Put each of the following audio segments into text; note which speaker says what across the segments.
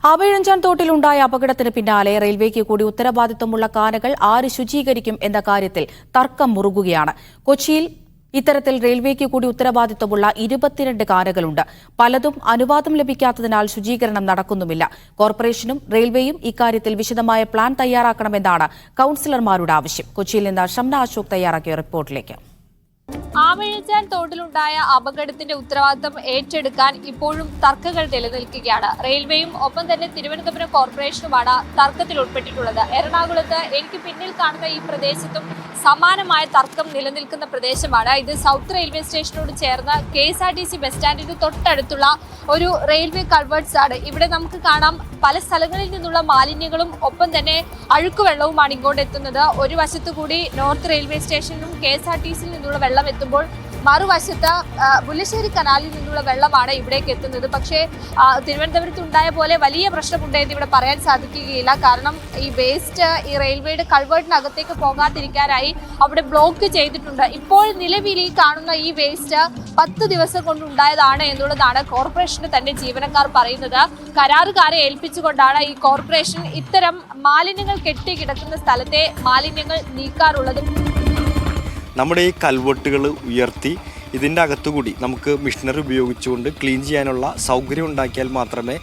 Speaker 1: ആവയിഴഞ്ചാൻ തോട്ടിലുണ്ടായ അപകടത്തിന് പിന്നാലെ റെയിൽവേക്ക് കൂടി ഉത്തരവാദിത്തമുള്ള കാനകൾ ആര് ശുചീകരിക്കും എന്ന കാര്യത്തിൽ തർക്കം മുറുകുകയാണ്. കൊച്ചിയിൽ ഇത്തരത്തിൽ റെയിൽവേക്ക് കൂടി ഉത്തരവാദിത്തമുള്ള 22 കാനകളുണ്ട്. പലതും അനുവാദം ലഭിക്കാത്തതിനാൽ ശുചീകരണം നടക്കുന്നുമില്ല. കോർപ്പറേഷനും റെയിൽവേയും ഇക്കാര്യത്തിൽ വിശദമായ പ്ലാൻ തയ്യാറാക്കണമെന്നാണ് കൌൺസിലർമാരുടെ ആവശ്യം. കൊച്ചിയിൽ നിന്ന് ഷംന അശോക് തയ്യാറാക്കിയ റിപ്പോർട്ടിലേക്ക്.
Speaker 2: ആവയിഴഞ്ചാൻ തോട്ടിലുണ്ടായ അപകടത്തിന്റെ ഉത്തരവാദിത്തം ഏറ്റെടുക്കാൻ ഇപ്പോഴും തർക്കങ്ങൾ നിലനിൽക്കുകയാണ്. റെയിൽവേയും ഒപ്പം തന്നെ തിരുവനന്തപുരം കോർപ്പറേഷനുമാണ് തർക്കത്തിൽ ഉൾപ്പെട്ടിട്ടുള്ളത്. എറണാകുളത്ത് എനിക്ക് പിന്നിൽ കാണുന്ന ഈ പ്രദേശത്തും സമാനമായ തർക്കം നിലനിൽക്കുന്ന പ്രദേശമാണ്. ഇത് സൗത്ത് റെയിൽവേ സ്റ്റേഷനോട് ചേർന്ന് KSRTC ബസ് സ്റ്റാൻഡിന് തൊട്ടടുത്തുള്ള ഒരു റെയിൽവേ കൾവേർട്സ് ആണ്. ഇവിടെ നമുക്ക് കാണാം പല സ്ഥലങ്ങളിൽ നിന്നുള്ള മാലിന്യങ്ങളും ഒപ്പം തന്നെ അഴുക്കുവെള്ളവുമാണ് ഇങ്ങോട്ട് എത്തുന്നത്. ഒരു വശത്തു കൂടി നോർത്ത് റെയിൽവേ സ്റ്റേഷനിലും KSRTCയിൽ നിന്നുള്ള വെള്ളം എത്തുമ്പോൾ മറുവശത്ത് മുല്ലശ്ശേരി കനാലിൽ നിന്നുള്ള വെള്ളമാണ് ഇവിടേക്ക് എത്തുന്നത്. പക്ഷേ തിരുവനന്തപുരത്ത് ഉണ്ടായ പോലെ വലിയ പ്രശ്നമുണ്ടെന്ന് ഇവിടെ പറയാൻ സാധിക്കുകയില്ല. കാരണം ഈ വേസ്റ്റ് ഈ റെയിൽവേയുടെ കൾവേർട്ടിനകത്തേക്ക് പോകാതിരിക്കാനായി അവിടെ ബ്ലോക്ക് ചെയ്തിട്ടുണ്ട്. ഇപ്പോൾ നിലവിൽ ഈ കാണുന്ന ഈ വേസ്റ്റ് 10 ദിവസം കൊണ്ടുണ്ടായതാണ് എന്നുള്ളതാണ് കോർപ്പറേഷന് തന്നെ ജീവനക്കാർ പറയുന്നത്. കരാറുകാരെ ഏൽപ്പിച്ചുകൊണ്ടാണ് ഈ കോർപ്പറേഷൻ ഇത്തരം മാലിന്യങ്ങൾ കെട്ടിക്കിടക്കുന്ന സ്ഥലത്തെ മാലിന്യങ്ങൾ നീക്കാറുള്ളത്.
Speaker 3: നമ്മുടെ ഈ കൽവെട്ടുകൾ ഉയർത്തി ഇതിൻ്റെ അകത്തുകൂടി നമുക്ക് മിഷനറി ഉപയോഗിച്ചുകൊണ്ട് ക്ലീൻ ചെയ്യാനുള്ള സൗകര്യം ഉണ്ടാക്കിയാൽ മാത്രമേ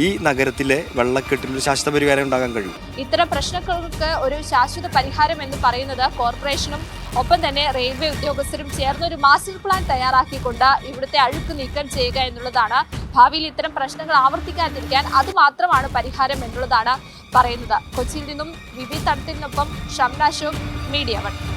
Speaker 3: ഈ നഗരത്തിലെ വെള്ളക്കെട്ടിനൊരു ശാശ്വത പരിഹാരം ഉണ്ടാകാൻ കഴിയൂ.
Speaker 2: ഇത്തരം പ്രശ്നങ്ങൾക്ക് ഒരു ശാശ്വത പരിഹാരം എന്ന് പറയുന്നത് കോർപ്പറേഷനും ഒപ്പം തന്നെ റെയിൽവേ ഉദ്യോഗസ്ഥരും ചേർന്ന് ഒരു മാസ്റ്റർ പ്ലാൻ തയ്യാറാക്കിക്കൊണ്ട് ഇവിടുത്തെ അഴുക്ക് നീക്കം ചെയ്യുക എന്നുള്ളതാണ്. ഭാവിയിൽ ഇത്തരം പ്രശ്നങ്ങൾ ആവർത്തിക്കാതിരിക്കാൻ അത് മാത്രമാണ് പരിഹാരം എന്നുള്ളതാണ് പറയുന്നത്. കൊച്ചിയിൽ നിന്നും വിവി തടത്തിനൊപ്പം ഷംന അശോക്, മീഡിയ 1.